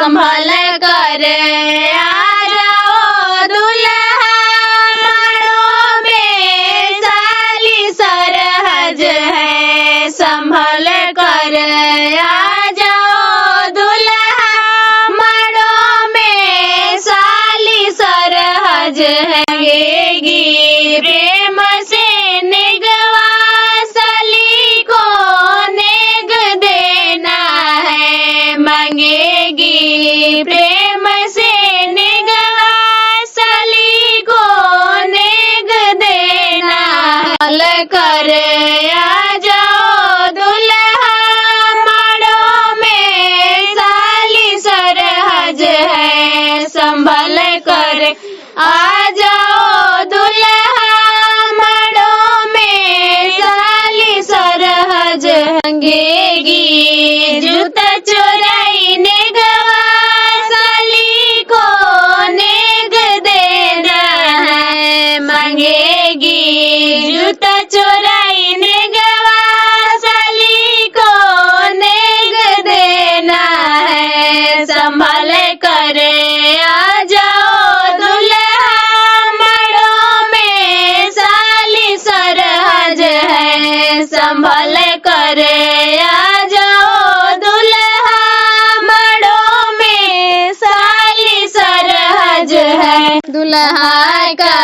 संभल कर आ जाओ दुल्हा माड़ो में साली सरहज है। संभल कर आ जाओ दुल्हा माड़ो में साली सरहज है। मांगेगी प्रेम से निगवा साली को नेग देना है। मांगेगी प्रेम से निगवा साली को नेग देना है। संभल कर आ जाओ दुल्हा माड़ो में साली सरहज है। संभल कर आ जाओ दुल्हा माड़ो में साली सरहज। मांगेगी जूता चोराई नेगवा साली को नेग देना है। मांगेगी जूता चोराई नेगवा साली को नेग देना है। संभल कर आ जाओ दुल्हा माड़ो में साली सरहज है। संभल कर आ जाओ दुल्हा माड़ो में साली सरहज है। दुल्हा का